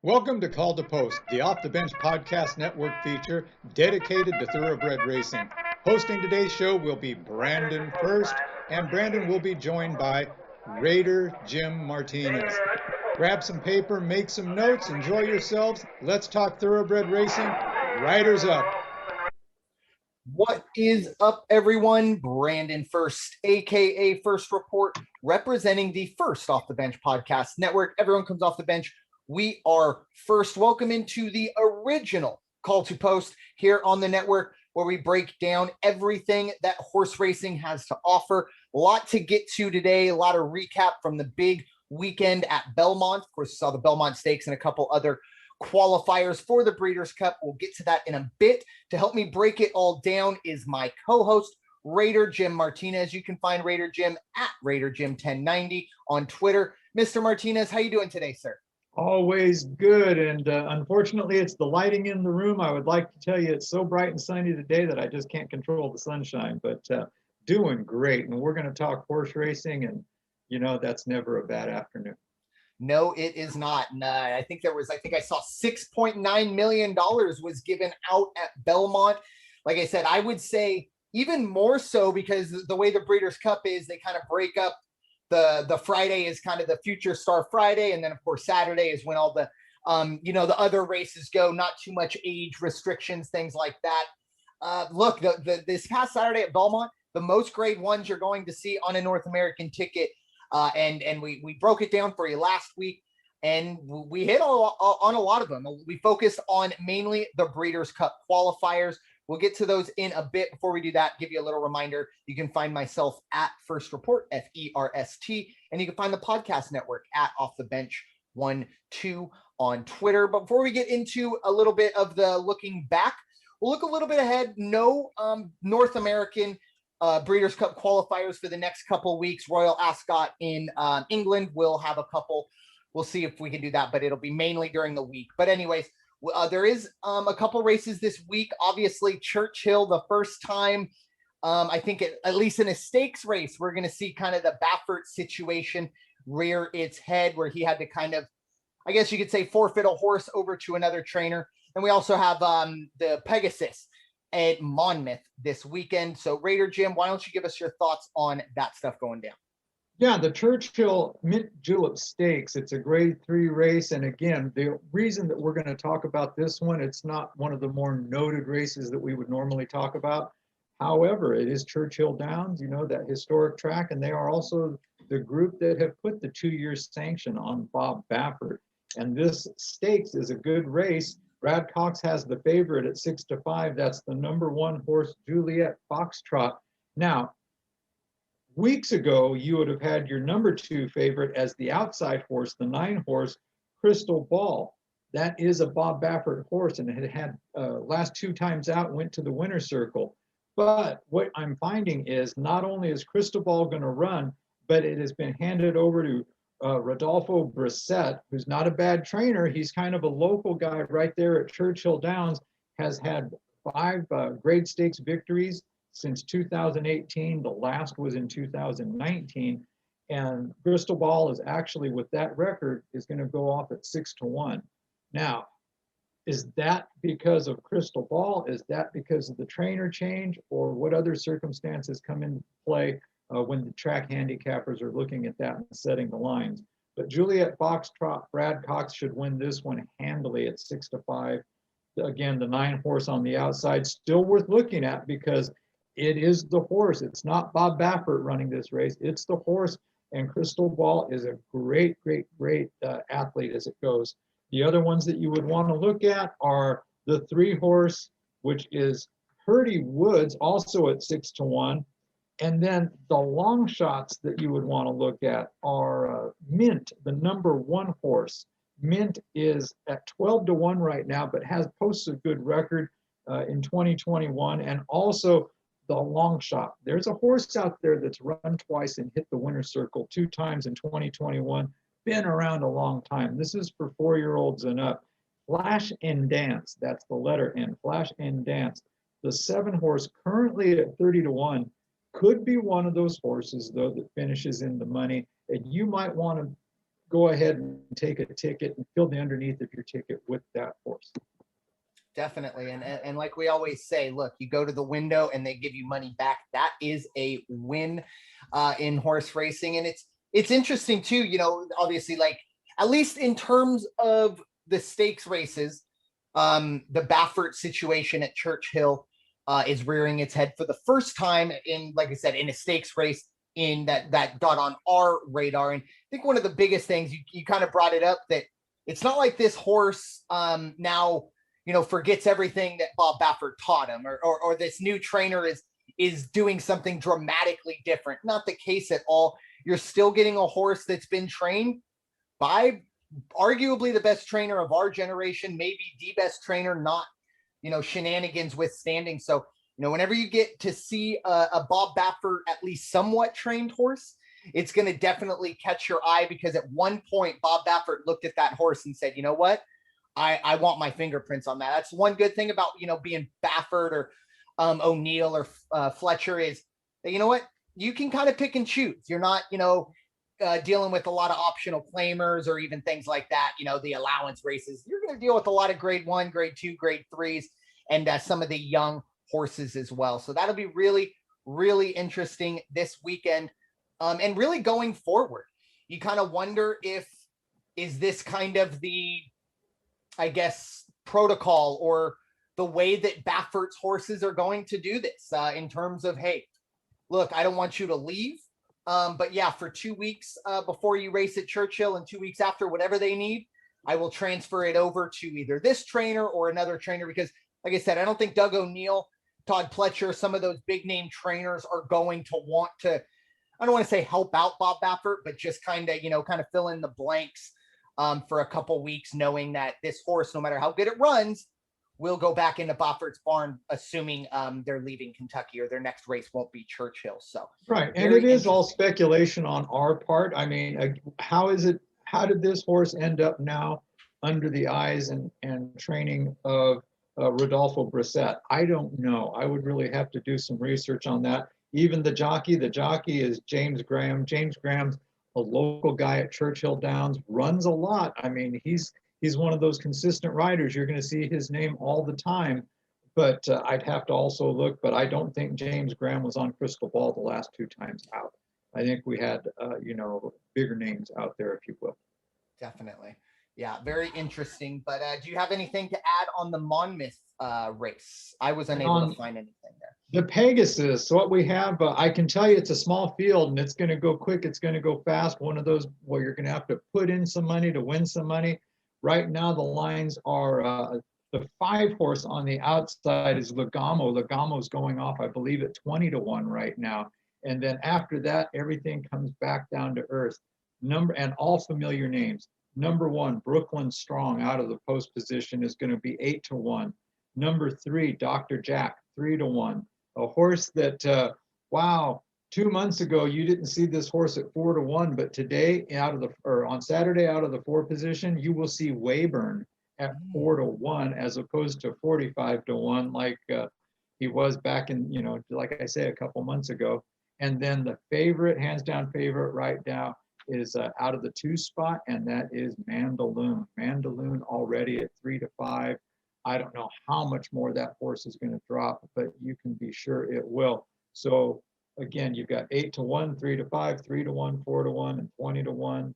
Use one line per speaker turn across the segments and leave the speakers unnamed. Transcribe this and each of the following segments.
Welcome to Call to Post, the Off the Bench Podcast Network feature dedicated to thoroughbred racing. Hosting today's show will be Brandon Ferst, and Brandon will be joined by Raider Jim Martinez. Grab some paper, make some notes, enjoy yourselves. Let's talk thoroughbred racing. Riders up.
What is up, everyone? Brandon Ferst, aka First Report, representing the First Off the Bench Podcast Network. Everyone comes off the bench. We are first. Welcome into the original Call to Post here on the network, where we break down everything that horse racing has to offer. A lot to get to today, a lot of recap from the big weekend at Belmont. Of course, saw the Belmont Stakes and a couple other qualifiers for the Breeders' Cup. We'll get to that in a bit. To help me break it all down is my co-host, Raider Jim Martinez. You can find Raider Jim at Raider Jim 1090 on Twitter. Mr. Martinez, how you doing today, sir?
Always good, and unfortunately it's the lighting in the room. I would like to tell you it's so bright and sunny today that I just can't control the sunshine, but doing great. And we're going to talk horse racing, and you know that's never a bad afternoon.
No, it is not. And, I think I saw $6.9 million was given out at Belmont. Like I said, I would say even more so because the way the Breeders' Cup is, they kind of break up. The Friday is kind of the Future Star Friday, and then of course Saturday is when all the the other races go. Not too much age restrictions, things like that. Look, this past Saturday at Belmont, the most grade ones you're going to see on a North American ticket, and we broke it down for you last week, and we hit on a lot of them. We focused on mainly the Breeders' Cup qualifiers. We'll get to those in a bit. Before we do that, give you a little reminder. You can find myself at First Report, FERST, and you can find the podcast network at Off the Bench 12 on Twitter. But before we get into a little bit of the looking back, we'll look a little bit ahead. No North American Breeders' Cup qualifiers for the next couple weeks. Royal Ascot in England will have a couple. We'll see if we can do that, but it'll be mainly during the week. But anyways, there is a couple races this week. Obviously, Churchill, the first time, I think at least in a stakes race, we're going to see kind of the Baffert situation rear its head, where he had to kind of, I guess you could say, forfeit a horse over to another trainer. And we also have the Pegasus at Monmouth this weekend. So Raider Jim, why don't you give us your thoughts on that stuff going down?
Yeah, the Churchill Mint Julep Stakes, it's a grade 3 race. And again, the reason that we're going to talk about this one, it's not one of the more noted races that we would normally talk about. However, it is Churchill Downs, that historic track, and they are also the group that have put the 2-year sanction on Bob Baffert. And this stakes is a good race. Brad Cox has the favorite at 6-5. That's the number 1 horse, Juliet Foxtrot. Now, weeks ago, you would have had your number 2 favorite as the outside horse, the 9 horse, Crystal Ball. That is a Bob Baffert horse, and it had last 2 times out went to the winner's circle. But what I'm finding is not only is Crystal Ball going to run, but it has been handed over to Rodolfo Brissett, who's not a bad trainer. He's kind of a local guy right there at Churchill Downs, has had 5 grade stakes victories since 2018. The last was in 2019. And Crystal Ball is actually, with that record, is going to go off at 6-1. Now, is that because of Crystal Ball? Is that because of the trainer change? Or what other circumstances come into play when the track handicappers are looking at that and setting the lines? But Juliet Foxtrot, Brad Cox should win this one handily at 6-5. Again, the 9 horse on the outside, still worth looking at because it is the horse. It's not Bob Baffert running this race. It's the horse, and Crystal Ball is a great athlete as it goes. The other ones that you would want to look at are the 3 horse, which is Purdy Woods, also at 6-1. And then the long shots that you would want to look at are Mint, the number 1 horse. Mint is at 12-1 right now, but has posted a good record in 2021. And also the long shot. There's a horse out there that's run twice and hit the winner's circle 2 times in 2021. Been around a long time. This is for 4-year-olds and up. Flash and Dance, that's the letter N, Flash and Dance. The 7 horse currently at 30-1 could be one of those horses, though, that finishes in the money. And you might want to go ahead and take a ticket and fill the underneath of your ticket with that horse.
Definitely. And like we always say, look, you go to the window and they give you money back. That is a win in horse racing. And it's interesting too, obviously, like, at least in terms of the stakes races, the Baffert situation at Churchill is rearing its head for the first time in, like I said, in a stakes race in that got on our radar. And I think one of the biggest things, you kind of brought it up, that it's not like this horse now, forgets everything that Bob Baffert taught him, or this new trainer is doing something dramatically different. Not the case at all. You're still getting a horse that's been trained by arguably the best trainer of our generation, maybe the best trainer, not, shenanigans withstanding. So, whenever you get to see a Bob Baffert at least somewhat trained horse, it's going to definitely catch your eye, because at one point Bob Baffert looked at that horse and said, you know what? I want my fingerprints on that. That's one good thing about, being Baffert or O'Neill or Fletcher, is that, you know what? You can kind of pick and choose. You're not, dealing with a lot of optional claimers or even things like that, the allowance races. You're going to deal with a lot of grade 1, grade 2, grade 3s, and some of the young horses as well. So that'll be really, really interesting this weekend. And really going forward, you kind of wonder is this kind of the, I guess, protocol or the way that Baffert's horses are going to do this in terms of, hey, look, I don't want you to leave. But yeah, for 2 weeks before you race at Churchill and 2 weeks after, whatever they need, I will transfer it over to either this trainer or another trainer. Because like I said, I don't think Doug O'Neill, Todd Pletcher, some of those big name trainers are going to want to, I don't want to say help out Bob Baffert, but just kind of fill in the blanks for a couple weeks, knowing that this horse, no matter how good it runs, will go back into Baffert's barn, assuming they're leaving Kentucky or their next race won't be Churchill. So
right, and it is all speculation on our part. I mean, how did this horse end up now under the eyes and training of Rodolfo Brissett? I don't know. I would really have to do some research on that. Even the jockey is James Graham. James Graham's a local guy at Churchill Downs, runs a lot. I mean, he's one of those consistent riders. You're going to see his name all the time, but I'd have to also look, but I don't think James Graham was on Crystal Ball the last 2 times out. I think we had, bigger names out there, if you will.
Definitely. Yeah, very interesting. But do you have anything to add on the Monmouth race? I was unable to find anything there.
The Pegasus, what we have, I can tell you it's a small field and it's going to go quick. It's going to go fast. One of those where you're going to have to put in some money to win some money. Right now, the lines are the 5 horse on the outside is Legamo. Legamo's going off, I believe, at 20-1 right now. And then after that, everything comes back down to earth. And all familiar names. Number 1, Brooklyn Strong out of the post position is going to be 8-1. Number 3, Dr. Jack, 3-1. A horse that, wow, 2 months ago you didn't see this horse at 4-1, but today on Saturday out of the 4 position, you will see Wayburn at 4-1 as opposed to 45-1 like he was back in, like I say, a couple months ago. And then the favorite, hands down favorite right now, is out of the 2 spot, and that is Mandaloon. Mandaloon already at 3-5. I don't know how much more that horse is going to drop, but you can be sure it will. So again, you've got 8-1, 3-5, 3-1, 4-1, and 20-1.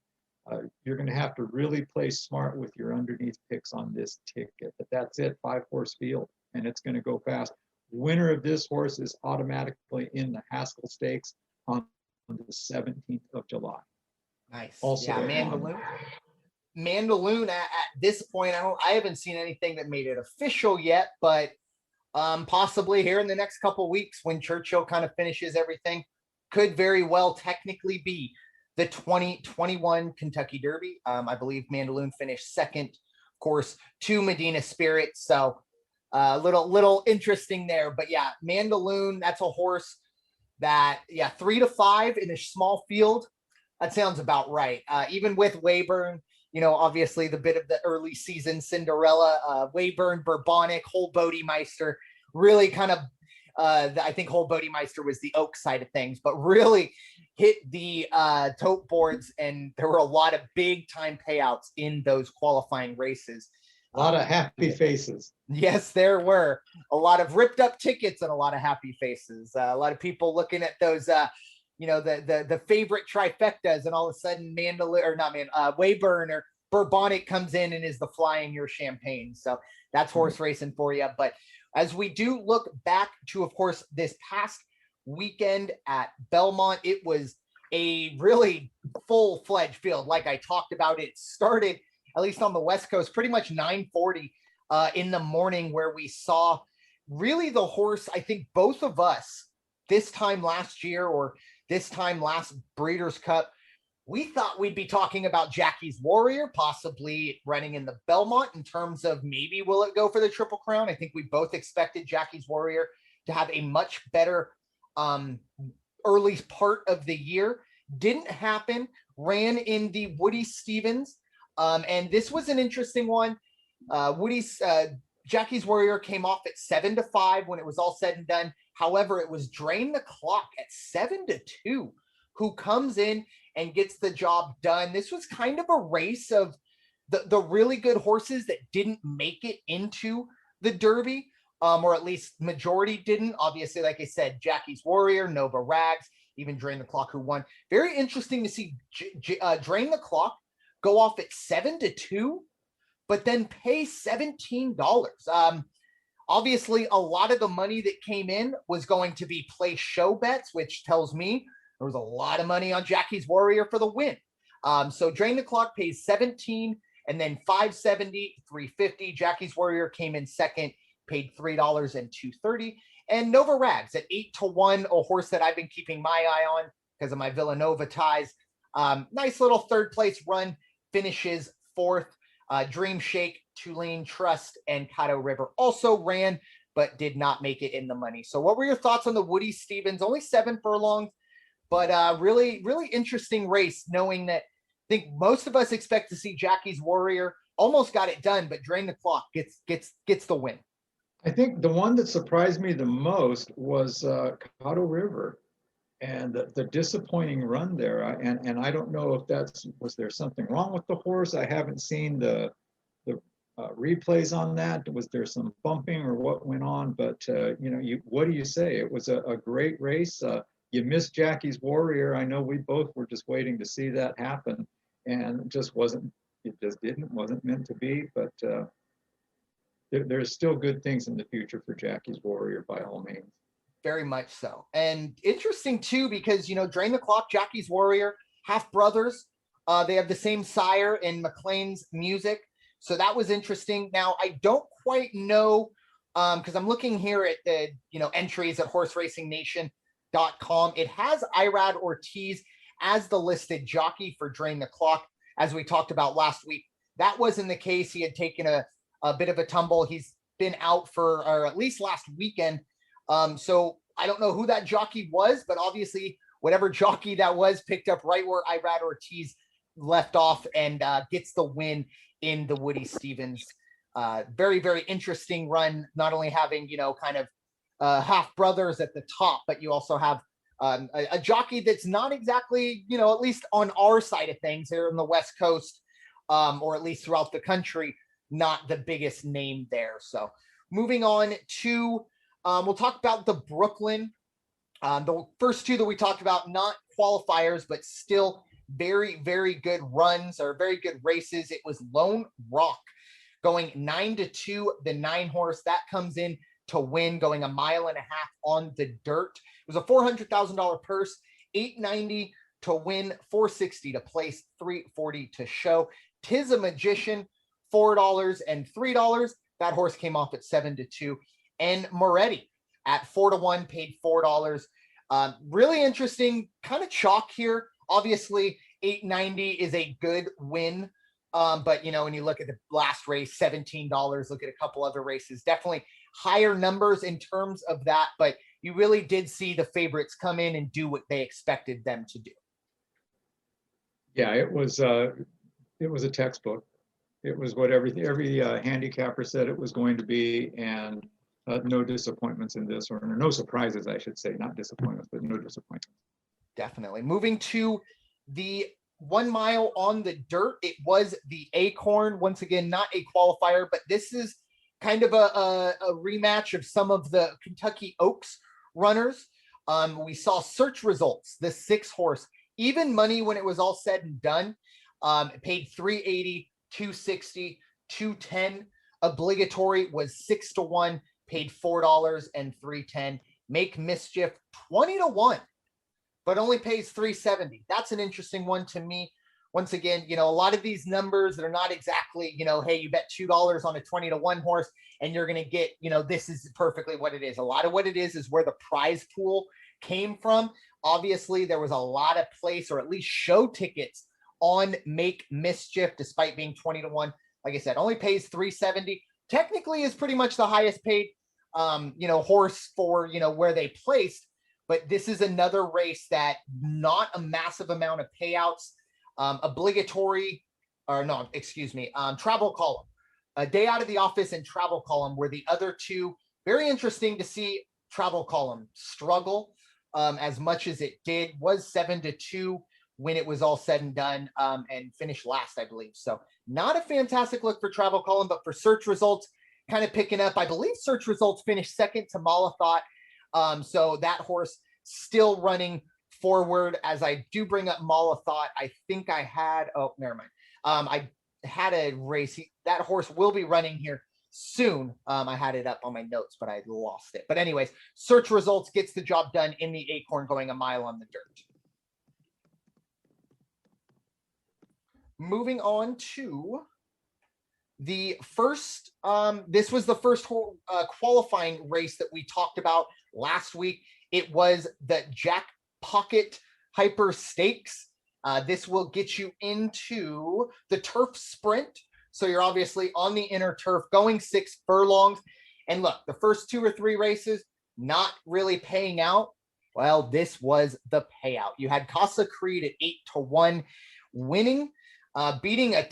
You're going to have to really play smart with your underneath picks on this ticket. But that's it, 5-horse field, and it's going to go fast. Winner of this horse is automatically in the Haskell Stakes on the 17th of July.
Nice.
Also,
yeah, Mandaloon at this point, I haven't seen anything that made it official yet, but possibly here in the next couple of weeks when Churchill kind of finishes everything, could very well technically be the 2021 Kentucky Derby. I believe Mandaloon finished second, of course, to Medina Spirit. So little interesting there. But yeah, Mandaloon, that's a horse that, 3-5 in a small field. That sounds about right. Even with Wayburn, obviously the bit of the early season Cinderella, Wayburn, Bourbonic, whole Bodie Meister, really kind of I think Whole Bodymeister was the oak side of things, but really hit the tote boards, and there were a lot of big time payouts in those qualifying races.
A lot of happy faces.
Yes, there were a lot of ripped up tickets and a lot of happy faces. A lot of people looking at those, the favorite trifectas, and all of a sudden Wayburn or Bourbonic comes in and is the fly in your champagne. So that's horse racing for you. But as we do look back to, of course, this past weekend at Belmont, it was a really full-fledged field. Like I talked about, it started, at least on the West Coast, pretty much 9:40 in the morning, where we saw really the horse. I think both of us this time last year, or this time last Breeders' Cup, we thought we'd be talking about Jackie's Warrior possibly running in the Belmont in terms of maybe will it go for the Triple Crown. I think we both expected Jackie's Warrior to have a much better early part of the year. Didn't happen. Ran in the Woody Stevens. And this was an interesting one. Jackie's Warrior came off at 7-5 when it was all said and done. However, it was Drain the Clock at 7-2 who comes in and gets the job done. This was kind of a race of the really good horses that didn't make it into the Derby, or at least majority didn't. Obviously, like I said, Jackie's Warrior, Nova Rags, even Drain the Clock who won. Very interesting to see Drain the Clock go off at 7-2, but then pay $17. Obviously, a lot of the money that came in was going to be play show bets, which tells me there was a lot of money on Jackie's Warrior for the win. So Drain the Clock pays 17, and then 570, 350. Jackie's Warrior came in second, paid $3 and $2.30. And Nova Rags at 8-1, a horse that I've been keeping my eye on because of my Villanova ties. Nice little third place run, finishes fourth. Dream Shake, Tulane Trust, and Caddo River also ran, but did not make it in the money. So what were your thoughts on the Woody Stevens? Only 7 furlongs, but really, really interesting race, knowing that I think most of us expect to see Jackie's Warrior. Almost got it done, but Drain the Clock gets the win.
I think the one that surprised me the most was Caddo River, and the disappointing run there. And I don't know if was there something wrong with the horse? I haven't seen the replays on that. Was there some bumping or what went on? But what do you say? It was a great race. You missed Jackie's Warrior. I know we both were just waiting to see that happen, and it just wasn't meant to be. But there's still good things in the future for Jackie's Warrior by all means.
Very much so. And interesting too, because, Drain the Clock, Jackie's Warrior, half brothers. They have the same sire in McLean's Music. So that was interesting. Now, I don't quite know, because I'm looking here at the, entries at horseracingnation.com. It has Irad Ortiz as the listed jockey for Drain the Clock, as we talked about last week. That wasn't the case. He had taken a bit of a tumble. He's been out or at least last weekend. So I don't know who that jockey was, but obviously whatever jockey that was picked up right where Irad Ortiz left off and gets the win in the Woody Stevens. Very, very interesting run, not only having, kind of half brothers at the top, but you also have a jockey that's not exactly, at least on our side of things here on the West Coast, or at least throughout the country, not the biggest name there. So moving on to we'll talk about the Brooklyn. The first two that we talked about, not qualifiers, but still very, very good runs or very good races. It was Lone Rock going 9-2, the 9 horse that comes in to win, going 1.5 miles on the dirt. It was a $400,000 purse, $890 to win, $460 to place, $340 to show. Tis a Magician, $4 and $3. That horse came off at 7-2. And Moretti at 4-1, paid $4. Really interesting kind of chalk here. Obviously, $890 is a good win. But, when you look at the last race, $17, look at a couple other races, definitely higher numbers in terms of that. But you really did see the favorites come in and do what they expected them to do.
Yeah, it was a textbook. It was what every handicapper said it was going to be. And no disappointments in this, or no surprises, I should say, not disappointments, but no disappointments.
Definitely. Moving to the 1 mile on the dirt, it was the Acorn. Once again, not a qualifier, but this is kind of a rematch of some of the Kentucky Oaks runners. We saw search results, the 6 horse, even money when it was all said and done. It paid 380, 260, 210. Obligatory was 6-1, paid $4 and 310. Make Mischief 20-1, but only pays 370. That's an interesting one to me. Once again, a lot of these numbers that are not exactly, hey, you bet $2 on a 20-1 horse and you're going to get, this is perfectly what it is. A lot of what it is where the prize pool came from. Obviously, there was a lot of place, or at least show tickets on Make Mischief, despite being 20-1. Like I said, only pays 370. Technically is pretty much the highest paid, horse for, where they placed. But this is another race that not a massive amount of payouts. Obligatory, or no, excuse me, travel column. A day out of the office and travel column were the other two. Very interesting to see travel column struggle as much as it did. Was 7-2 when it was all said and done, and finished last, I believe. So not a fantastic look for travel column, but for search results, kind of picking up. I believe search results finished second to Malathot. So that horse still running forward. As I do bring up Malathot, I think I had, oh, never mind. I had a race. That horse will be running here soon. I had it up on my notes, but I lost it. But anyways, search results gets the job done in the Acorn, going a mile on the dirt. Moving on to the first, this was the first qualifying race that we talked about last week. It was the Jack Pocket Hyper Stakes. This will get you into the turf sprint. So you're obviously on the inner turf going 6 furlongs. And look, the first 2 or 3 races, not really paying out. Well, this was the payout. You had Casa Creed at 8-1 winning, beating a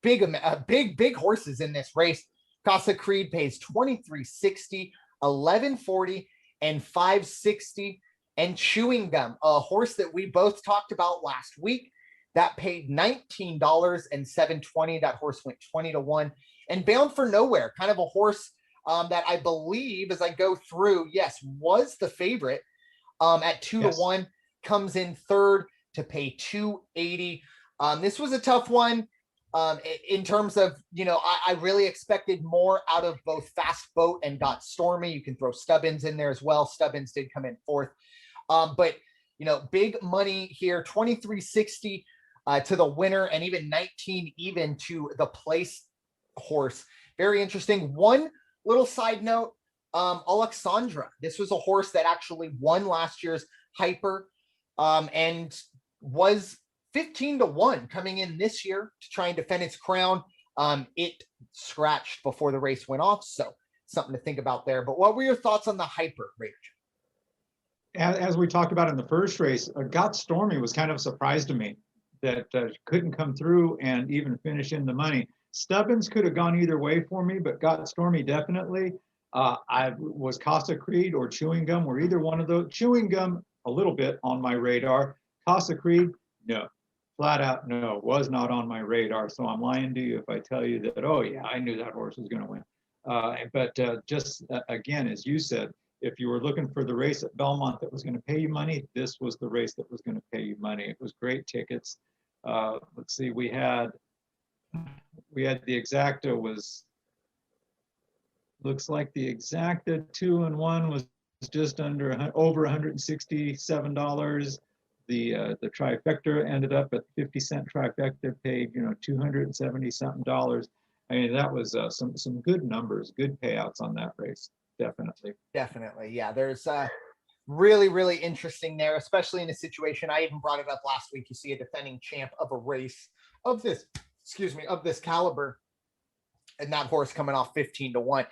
big horses in this race. Casa Creed pays 23.60, 11.40, and 5.60. And Chewing Gum, a horse that we both talked about last week, that paid $19 and 7.20. That horse went 20-1. And Bound for Nowhere, kind of a horse that I believe, as I go through, yes, was the favorite at 2-1, comes in third to pay 280. This was a tough one in terms of, I really expected more out of both Fast Boat and Got Stormy. You can throw Stubbins in there as well. Stubbins did come in fourth. But, big money here, 23.60 to the winner, and even 19 even to the place horse. Very interesting. One little side note, Alexandra. This was a horse that actually won last year's Hyper and was 15-1 coming in this year to try and defend its crown. It scratched before the race went off, so something to think about there. But what were your thoughts on the Hyper, Raider Jim?
As we talked about in the first race, Got Stormy was kind of a surprise to me that couldn't come through and even finish in the money. Stubbins could have gone either way for me, but Got Stormy definitely. I was Casa Creed or Chewing Gum, or either one of those. Chewing Gum, a little bit on my radar. Casa Creed, no. Flat out, no, was not on my radar. So I'm lying to you if I tell you that, oh yeah, I knew that horse was going to win. But again, as you said, if you were looking for the race at Belmont that was going to pay you money, this was the race that was going to pay you money. It was great tickets. Let's see, we had the Exacta was, looks like the Exacta 2-1 was just over $167. The trifecta ended up at 50-cent trifecta, paid $270 something. I mean, that was some good numbers, good payouts on that race. Definitely, yeah. There's
really interesting there, especially in a situation. I even brought it up last week. You see a defending champ of a race of this, of this caliber, and that horse coming off 15-1.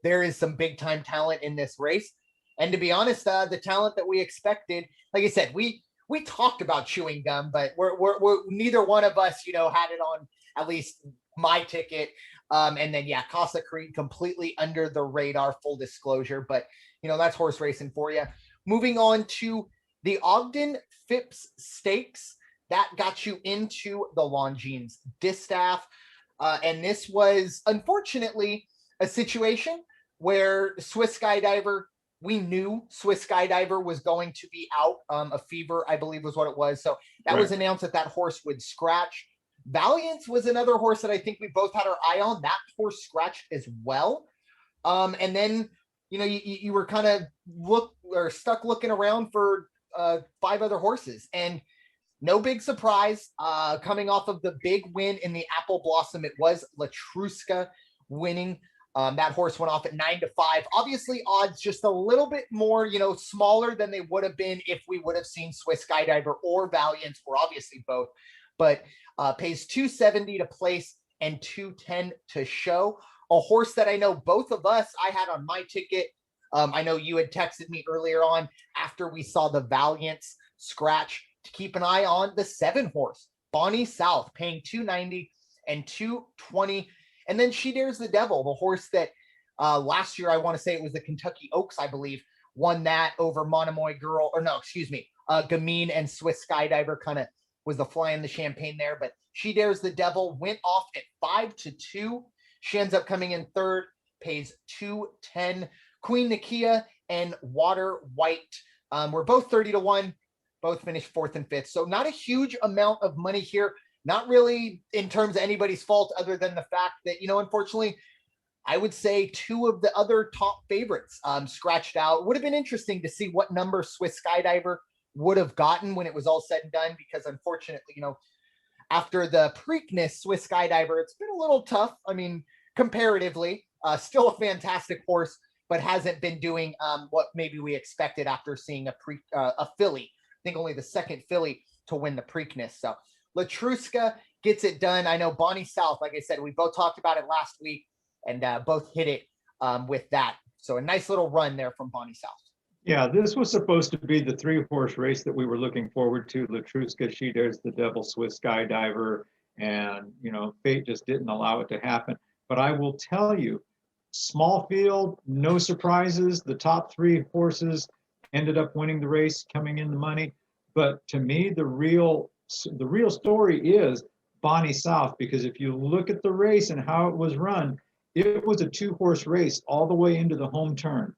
There is some big time talent in this race. And to be honest, the talent that we expected, like I said, we talked about Chewing Gum, but we're neither one of us, had it on at least my ticket. And then, yeah, Casa Creed completely under the radar, full disclosure. But, that's horse racing for you. Moving on to the Ogden Phipps Stakes. That got you into the Longines Distaff. And this was, unfortunately, a situation where Swiss Skydiver, we knew Swiss Skydiver was going to be out. A fever, I believe, was what it was. So that was announced that horse would scratch. Valiance was another horse that I think we both had our eye on. That horse scratched as well. And then, you were kind of stuck looking around for 5 other horses. And no big surprise, coming off of the big win in the Apple Blossom, it was Latruska winning. That horse went off at 9-5. Obviously, odds just a little bit more, smaller than they would have been if we would have seen Swiss Skydiver or Valiant, or obviously both. But pays $270 to place and $210 to show. A horse that I know both of us, I had on my ticket. I know you had texted me earlier on after we saw the Valiance scratch to keep an eye on the 7 horse, Bonnie South, paying $290 and $220. And then She Dares the Devil, the horse that last year, I want to say it was the Kentucky Oaks, I believe, won that over Monomoy Girl, or no, excuse me, Gamine and Swiss Skydiver kind of was the fly in the champagne there. But She Dares the Devil went off at 5-2. She ends up coming in third, pays $210. Queen Nakia and Water White were both 30-1, both finished 4th and 5th. So not a huge amount of money here. Not really in terms of anybody's fault, other than the fact that, unfortunately, I would say 2 of the other top favorites scratched out. It would have been interesting to see what number Swiss Skydiver would have gotten when it was all said and done, because unfortunately, after the Preakness, Swiss Skydiver, it's been a little tough. I mean, comparatively, still a fantastic horse, but hasn't been doing what maybe we expected after seeing a filly. I think only the 2nd filly to win the Preakness. So Latruska gets it done. I know Bonnie South, like I said, we both talked about it last week and both hit it with that. So a nice little run there from Bonnie South.
Yeah, this was supposed to be the 3-horse race that we were looking forward to. Latruska, She Dares the Devil, Swiss Skydiver, and, fate just didn't allow it to happen. But I will tell you, small field, no surprises. The top 3 horses ended up winning the race, coming in the money. But to me, the real story is Bonnie South, because if you look at the race and how it was run, it was a 2-horse race all the way into the home turn.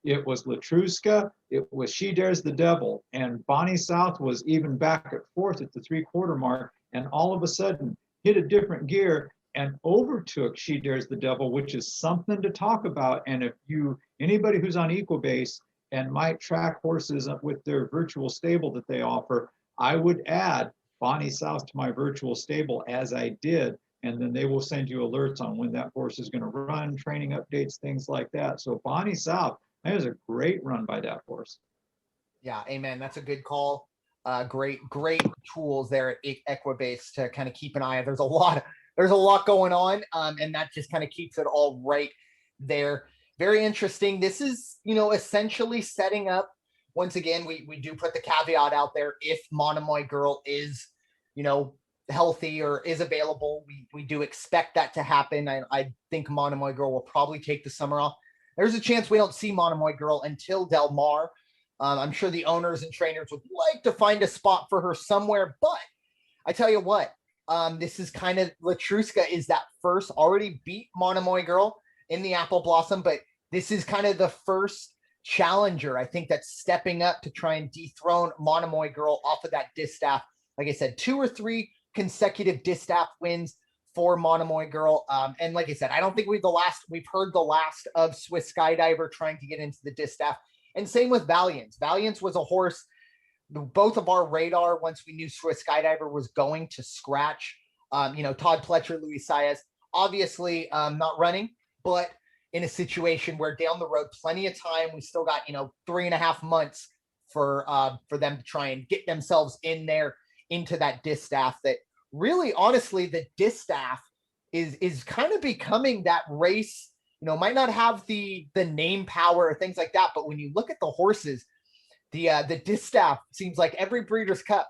It was Latruska, it was She Dares the Devil, and Bonnie South was even back at 4th at the 3/4 mark, and all of a sudden hit a different gear and overtook She Dares the Devil, which is something to talk about. And if anybody who's on Equibase and might track horses with their virtual stable that they offer, I would add Bonnie South to my virtual stable, as I did, and then they will send you alerts on when that horse is going to run, training updates, things like that. So Bonnie South, that was a great run by that horse.
Yeah, amen. That's a good call. Great tools there at Equibase to kind of keep an eye on. There's a lot going on, and that just kind of keeps it all right there. Very interesting. This is, essentially setting up. Once again, we do put the caveat out there. If Monomoy Girl is, healthy or is available, we do expect that to happen. I think Monomoy Girl will probably take the summer off. There's a chance we don't see Monomoy Girl until Del Mar. I'm sure the owners and trainers would like to find a spot for her somewhere, but I tell you what, this is kind of, Latruska is that first, already beat Monomoy Girl in the Apple Blossom, but this is kind of the first challenger, I think, that's stepping up to try and dethrone Monomoy Girl off of that distaff. Like I said, 2 or 3 consecutive distaff wins for Monomoy Girl. And like I said, I don't think we've heard the last of Swiss Skydiver trying to get into the distaff. And same with Valiance. Valiance was a horse, both of our radar, once we knew Swiss Skydiver was going to scratch. Todd Pletcher, Luis Saez, obviously not running, but in a situation where down the road, plenty of time, we still got, 3.5 months for them to try and get themselves in there into that distaff. That really, honestly, the distaff is kind of becoming that race, might not have the name power or things like that, but when you look at the horses, the distaff seems like every Breeders' Cup,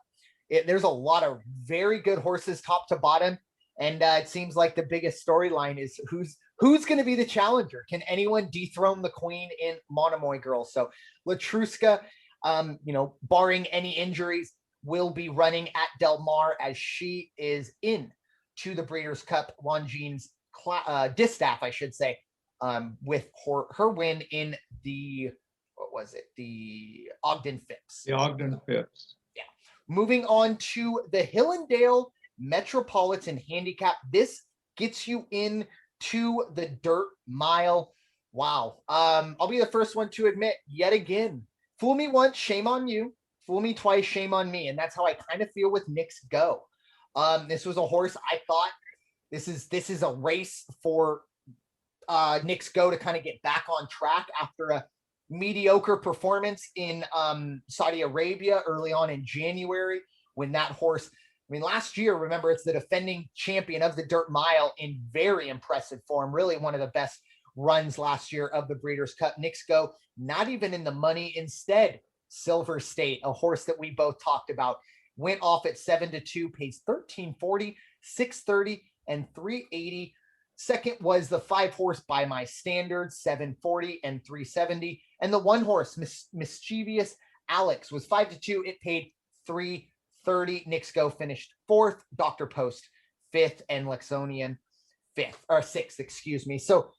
there's a lot of very good horses top to bottom, And it seems like the biggest storyline is who's going to be the challenger. Can anyone dethrone the queen in Monomoy Girls? So Latruska, barring any injuries, will be running at Del Mar as she is in to the Breeders' Cup Longines distaff, I should say, with her win in the, the Ogden Phipps.
The Ogden Phipps.
Yeah. Moving on to the Hillendale Metropolitan Handicap. This gets you in to the dirt mile. Wow. I'll be the first one to admit, yet again, fool me once, shame on you. Fool me twice, shame on me. And that's how I kind of feel with Knicks Go. This was a horse I thought this is a race for Knicks Go to kind of get back on track after a mediocre performance in Saudi Arabia early on in January, when that horse, last year, remember, it's the defending champion of the dirt mile in very impressive form, really one of the best runs last year of the Breeders' Cup. Knicks Go not even in the money. Instead, Silver State, a horse that we both talked about, went off at 7-2, pays 1340, 630, and 380. Second was the 5-horse By My Standards, 740 and 370. And the 1-horse, Mischievous Alex, was 5-2. It paid 330. Knicks Go finished 4th, Dr. Post 5th, and Lexonian 6th, excuse me. So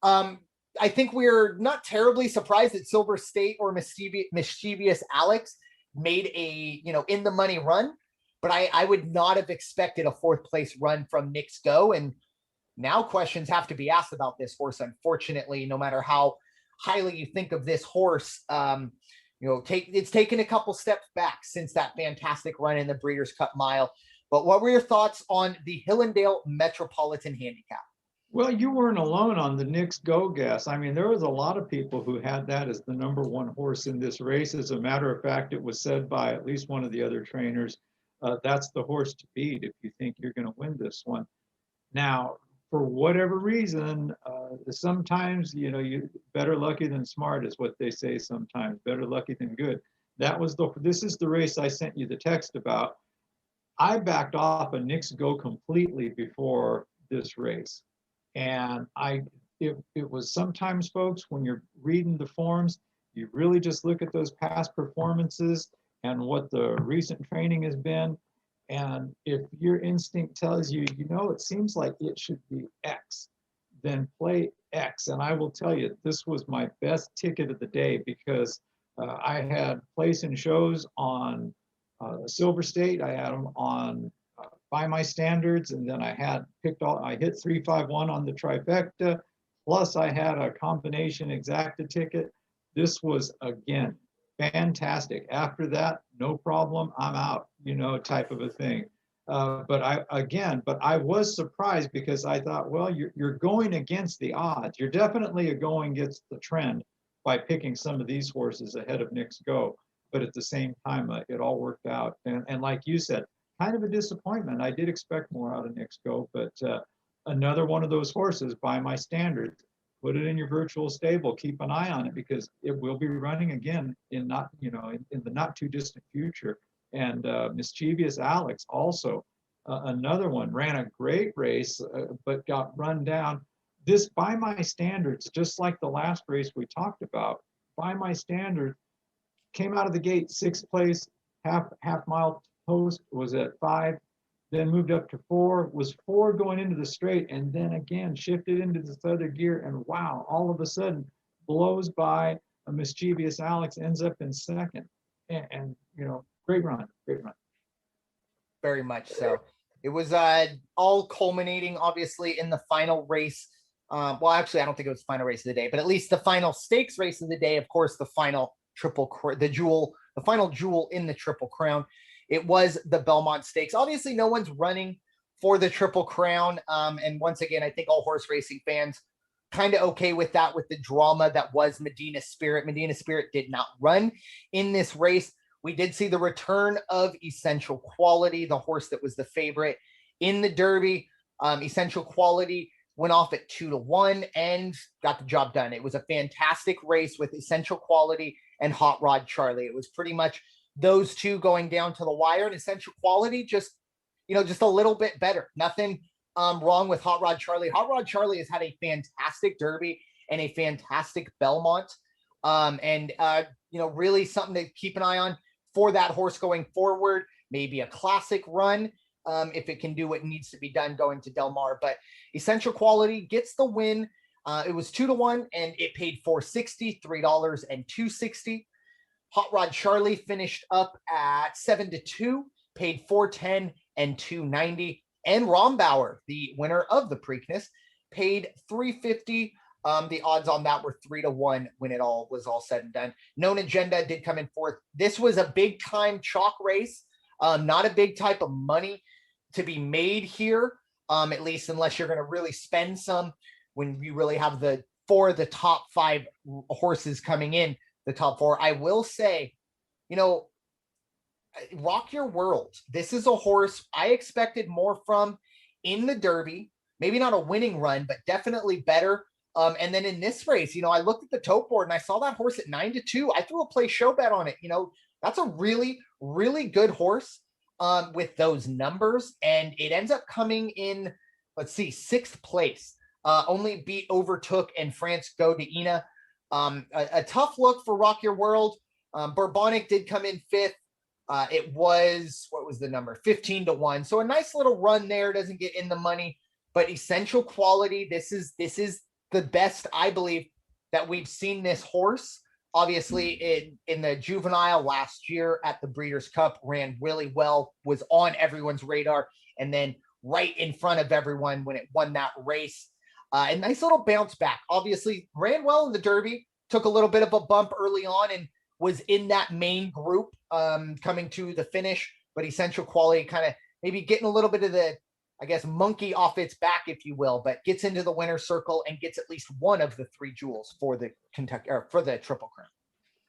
I think we're not terribly surprised that Silver State or Mischievous Alex made a, in the money run, but I would not have expected a 4th place run from Knicks Go. And now questions have to be asked about this horse. Unfortunately, no matter how highly you think of this horse, it's taken a couple steps back since that fantastic run in the Breeders' Cup Mile. But what were your thoughts on the Hillendale Metropolitan Handicap?
Well, you weren't alone on the Knicks Go guess. There was a lot of people who had that as the number 1 horse in this race. As a matter of fact, it was said by at least one of the other trainers, that's the horse to beat if you think you're going to win this one. Now, for whatever reason, sometimes, you better lucky than smart is what they say sometimes, better lucky than good. This is the race I sent you the text about. I backed off a Knicks Go completely before this race. And it was sometimes, folks, when you're reading the forms, you really just look at those past performances and what the recent training has been. And if your instinct tells you, it seems like it should be X, then play X. And I will tell you, this was my best ticket of the day because I had place in shows on Silver State. I had them on By My Standards, and then I hit 351 on the trifecta, plus I had a combination exacta ticket. This was, again, fantastic. After that, no problem, I'm out, type of a thing. But I was surprised because I thought, well, you're going against the odds. You're definitely going against the trend by picking some of these horses ahead of Knicks Go. But at the same time, it all worked out. And like you said, kind of a disappointment. I did expect more out of Knicks Go, but another one of those horses, By My Standards, put it in your virtual stable. Keep an eye on it because it will be running again in the not too distant future. And Mischievous Alex also, another one, ran a great race, but got run down. This By My Standards, just like the last race we talked about, By My Standards came out of the gate 6th place, half mile post was at 5, then moved up to 4, was 4 going into the straight, and then again shifted into this other gear, and wow, all of a sudden blows by a Mischievous Alex, ends up in 2nd, and great run.
Very much so. It was all culminating, obviously, in the final race. Well, actually, I don't think it was the final race of the day, but at least the final stakes race of the day. Of course, the final the final jewel in the Triple Crown. It was the Belmont Stakes. Obviously, no one's running for the Triple Crown. And once again, I think all horse racing fans kind of okay with that, with the drama that was Medina Spirit. Medina Spirit did not run in this race. We did see the return of Essential Quality, the horse that was the favorite in the Derby. Essential Quality went off at 2-1 and got the job done. It was a fantastic race with Essential Quality and Hot Rod Charlie. It was pretty much those two going down to the wire, and Essential Quality just a little bit better. Nothing wrong with Hot Rod Charlie. Hot Rod Charlie has had a fantastic Derby and a fantastic Belmont. Really something to keep an eye on for that horse going forward. Maybe a classic run if it can do what needs to be done going to Del Mar. But Essential Quality gets the win. It was 2-1 and it paid $4.60, $3 and $2.60. Hot Rod Charlie finished up at 7-2, paid $4.10 and $2.90. And Rombauer, the winner of the Preakness, paid $3.50. The odds on that were 3-1 when it all was all said and done. Known Agenda did come in fourth. This was a big time chalk race, not a big type of money to be made here, at least unless you're going to really spend some when you really have the top 5 horses coming in, the top 4. I will say, Rock Your World. This is a horse I expected more from in the Derby. Maybe not a winning run, but definitely better. And then in this race, I looked at the tote board and I saw that horse at 9-2. I threw a play show bet on it. That's a really, really good horse with those numbers. And it ends up coming in, 6th place. Only beat Overtook and France Godina. A tough look for Rock Your World. Bourbonic did come in 5th. It was, what was the number? 15-1. So a nice little run there. Doesn't get in the money, but Essential Quality. This is the best, I believe, that we've seen this horse. Obviously, in the juvenile last year at the Breeders' Cup, ran really well, was on everyone's radar, and then right in front of everyone when it won that race. A nice little bounce back. Obviously, ran well in the Derby, took a little bit of a bump early on, and was in that main group coming to the finish. But Essential Quality kind of maybe getting a little bit of the, monkey off its back, if you will, but gets into the winner's circle and gets at least one of the 3 jewels for the Triple Crown.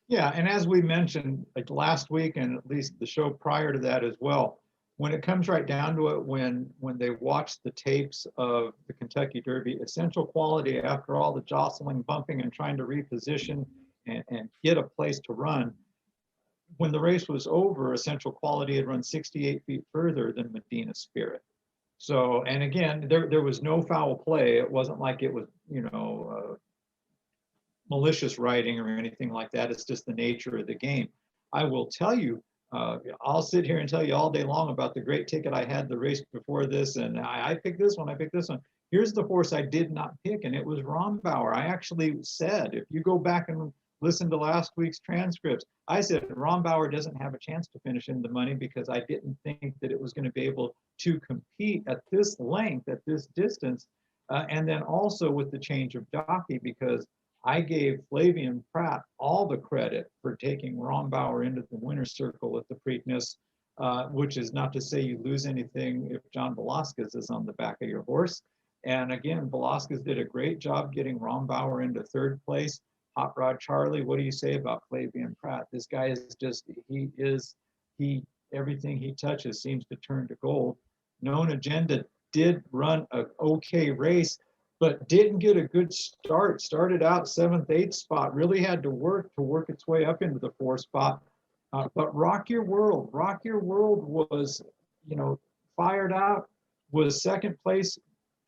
Yeah, and as we mentioned last week and at least the show prior to that as well, when it comes right down to it, when they watch the tapes of the Kentucky Derby, Essential Quality, after all the jostling, bumping, and trying to reposition and get a place to run, when the race was over, Essential Quality had run 68 feet further than Medina Spirit. So, and again, there was no foul play. It wasn't like it was, malicious writing or anything like that. It's just the nature of the game. I will tell you, I'll sit here and tell you all day long about the great ticket I had the race before this, and I picked this one, I picked this one. Here's the horse I did not pick, and it was Rombauer. I actually said, if you go back and listen to last week's transcripts, I said Rombauer doesn't have a chance to finish in the money because I didn't think that it was going to be able to compete at this length, at this distance, and then also with the change of jockey, because I gave Flavian Pratt all the credit for taking Rombauer into the winner's circle at the Preakness, which is not to say you lose anything if John Velasquez is on the back of your horse. And again, Velasquez did a great job getting Rombauer into 3rd place. Hot Rod Charlie, what do you say about Flavian Pratt? This guy is just, everything he touches seems to turn to gold. Known Agenda did run an okay race, but didn't get a good start. Started out 7th, 8th spot, really had to work its way up into the 4th spot. But Rock Your World was, fired out, was 2nd place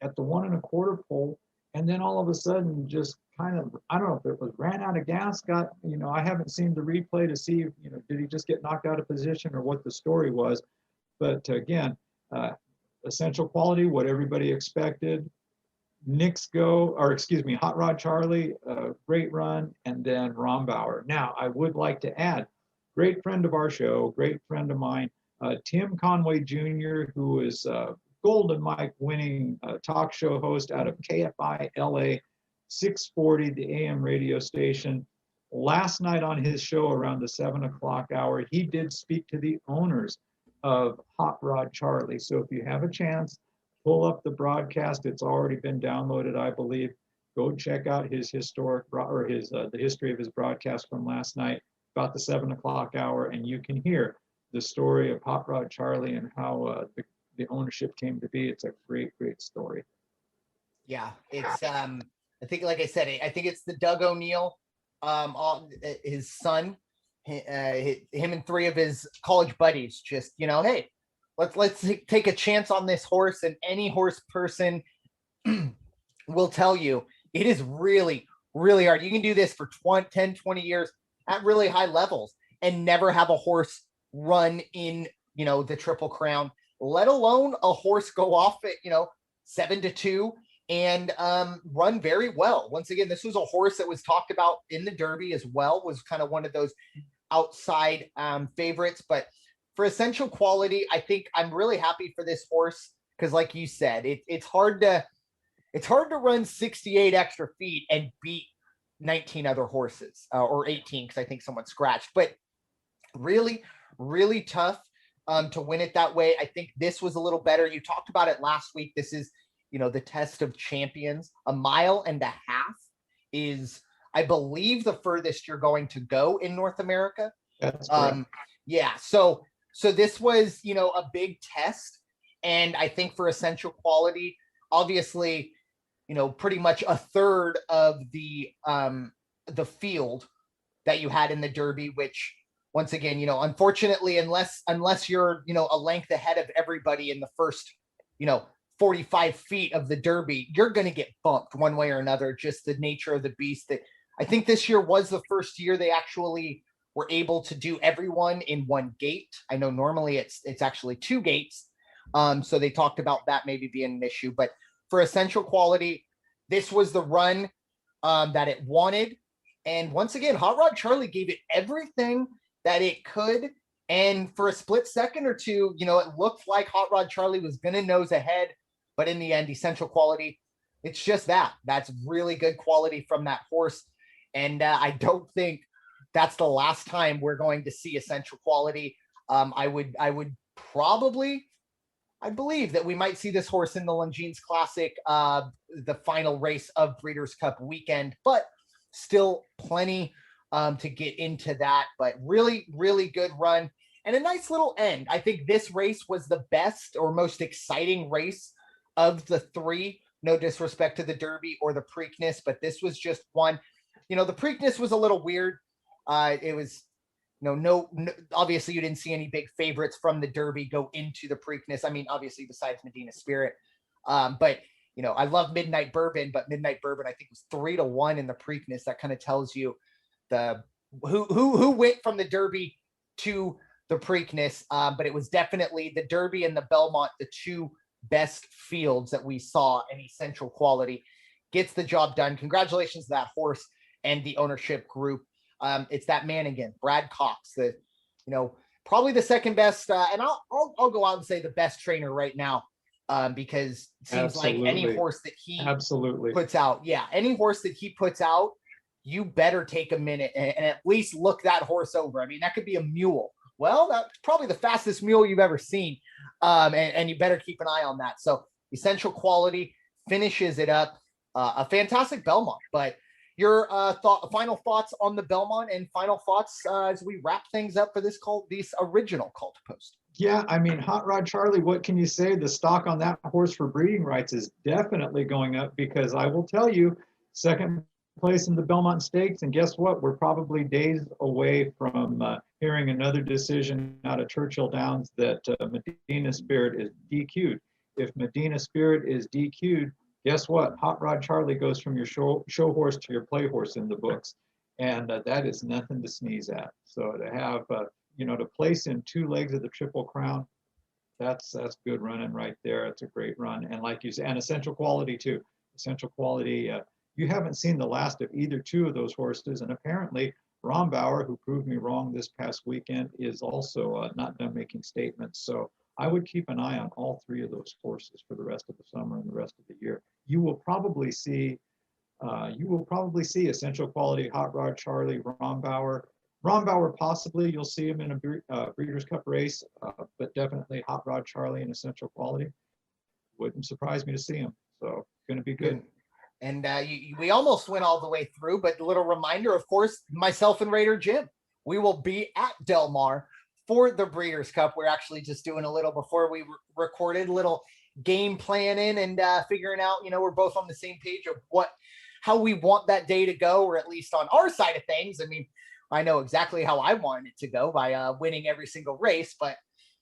at the 1 1/4 pole. And then all of a sudden just kind of, I don't know if it was ran out of gas, I haven't seen the replay to see, did he just get knocked out of position or what the story was. But again, Essential Quality, what everybody expected. Hot Rod Charlie, great run, and then Rombauer. Now, I would like to add, great friend of our show, great friend of mine, Tim Conway Jr., who is Golden Mike winning talk show host out of KFI LA 640, the AM radio station. Last night on his show around the 7 o'clock hour, he did speak to the owners of Hot Rod Charlie. So if you have a chance, pull up the broadcast. It's already been downloaded, I believe. Go check out his the history of his broadcast from last night, about the 7 o'clock hour, and you can hear the story of Hot Rod Charlie and how the ownership came to be. It's a great, great story.
Yeah, it's I think, like I said, I think it's the Doug O'Neill, his son, him and 3 of his college buddies. Just hey, let's take a chance on this horse, and any horse person will tell you it is really, really hard. You can do this for 20, 10, 20 years at really high levels and never have a horse run in, the Triple Crown, let alone a horse go off at, 7-2 and run very well. Once again, this was a horse that was talked about in the Derby as well, was kind of one of those outside favorites. But for essential quality, I think I'm really happy for this horse because, like you said, it's hard to run 68 extra feet and beat 19 other horses, or 18 because I think someone scratched. But really, really tough to win it that way. I think this was a little better. You talked about it last week. This is, the test of champions. 1.5 miles is, I believe, the furthest you're going to go in North America.
That's correct.
Yeah. So this was, a big test. And I think for essential quality, obviously, pretty much a third of the field that you had in the Derby, which once again, unfortunately, unless you're, a length ahead of everybody in the first, 45 feet of the Derby, you're going to get bumped one way or another. Just the nature of the beast. That I think this year was the first year they actually were able to do everyone in one gate. I know normally it's actually 2 gates. So they talked about that maybe being an issue, but for essential quality, this was the run that it wanted. And once again, Hot Rod Charlie gave it everything that it could. And for a split second or two, it looked like Hot Rod Charlie was going to nose ahead. But in the end, essential quality, it's just that. That's really good quality from that horse. And I don't think that's the last time we're going to see essential quality. I believe that we might see this horse in the Longines Classic, the final race of Breeders' Cup weekend, but still plenty to get into that. But really, really good run and a nice little end. I think this race was the best or most exciting race of the 3. No disrespect to the Derby or the Preakness, but this was just one. The Preakness was a little weird. It was no, obviously you didn't see any big favorites from the Derby go into the Preakness. I mean, obviously besides Medina Spirit. But I love Midnight Bourbon, but Midnight Bourbon, I think, was 3-1 in the Preakness. That kind of tells you who went from the Derby to the Preakness. But it was definitely the Derby and the Belmont, the 2 best fields that we saw in essential quality. Gets the job done. Congratulations to that horse and the ownership group. It's that man again, Brad Cox, the, probably the second best, and I'll go out and say the best trainer right now, because it seems like any horse that he puts out, any horse that he puts out, you better take a minute and at least look that horse over. I mean, that could be a mule. Well, that's probably the fastest mule you've ever seen, and you better keep an eye on that. So essential quality finishes it up. A fantastic Belmont, but your final thoughts on the Belmont and final thoughts as we wrap things up for this original Call to Post.
Yeah, I mean, Hot Rod Charlie, what can you say? The stock on that horse for breeding rights is definitely going up, because I will tell you, second place in the Belmont Stakes, and guess what? We're probably days away from hearing another decision out of Churchill Downs that Medina Spirit is DQ'd. If Medina Spirit is DQ'd, guess what? Hot Rod Charlie goes from your show horse to your play horse in the books. And that is nothing to sneeze at. So to have, to place in 2 legs of the Triple Crown, that's good running right there. It's a great run. And like you said, and essential quality too. Essential quality, you haven't seen the last of either 2 of those horses. And apparently Rombauer, who proved me wrong this past weekend, is also not done making statements. So I would keep an eye on all 3 of those horses for the rest of the summer and the rest of the year. You will probably see essential quality, Hot Rod Charlie, Rombauer. Rombauer, possibly you'll see him in a Breeders' Cup race, but definitely Hot Rod Charlie and essential quality. Wouldn't surprise me to see him. So going to be good.
And we almost went all the way through, but a little reminder, of course, myself and Raider Jim, we will be at Del Mar for the Breeders' Cup. We're actually just doing a little, before we recorded, a little game planning and figuring out, we're both on the same page of how we want that day to go, or at least on our side of things. I mean, I know exactly how I want it to go by winning every single race, but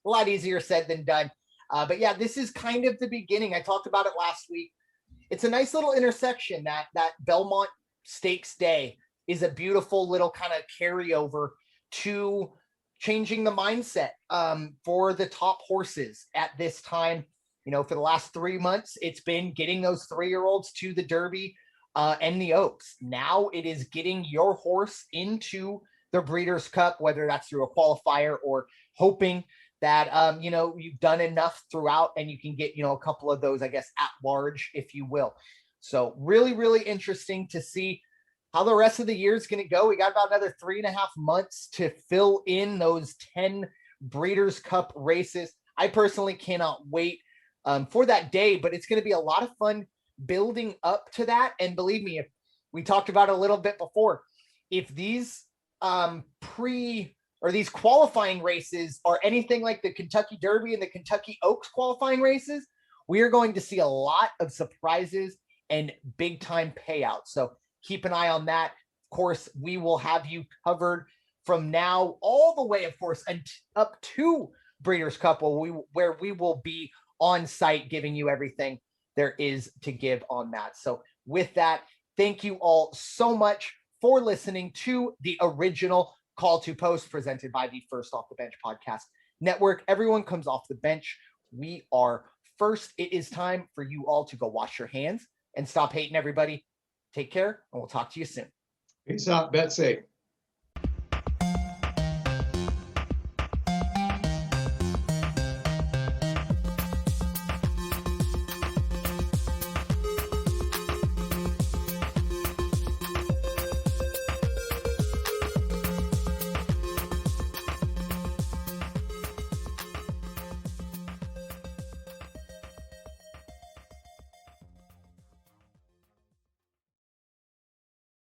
a lot easier said than done. But yeah, this is kind of the beginning. I talked about it last week. It's a nice little intersection. That Belmont Stakes Day is a beautiful little kind of carryover to changing the mindset for the top horses at this time. For the last 3 months, it's been getting those 3-year-olds to the Derby and the Oaks. Now it is getting your horse into the Breeders' Cup, whether that's through a qualifier or hoping that you've done enough throughout and you can get a couple of those, I guess, at large, if you will. So really, really interesting to see how the rest of the year is going to go. We got about another 3.5 months to fill in those 10 Breeders' Cup races. I personally cannot wait for that day, but it's going to be a lot of fun building up to that. And believe me, if we talked about it a little bit before, if these these qualifying races are anything like the Kentucky Derby and the Kentucky Oaks qualifying races, we are going to see a lot of surprises and big time payouts. So keep an eye on that. Of course, we will have you covered from now all the way, of course, and up to Breeders' Cup, where we will be on site giving you everything there is to give on that. So with that, thank you all so much for listening to the original Call to Post presented by the First Off the Bench podcast network. Everyone comes off the bench. We are first. It is time for you all to go wash your hands and stop hating everybody. Take care, and we'll talk to you soon.
Peace out. Bet safe.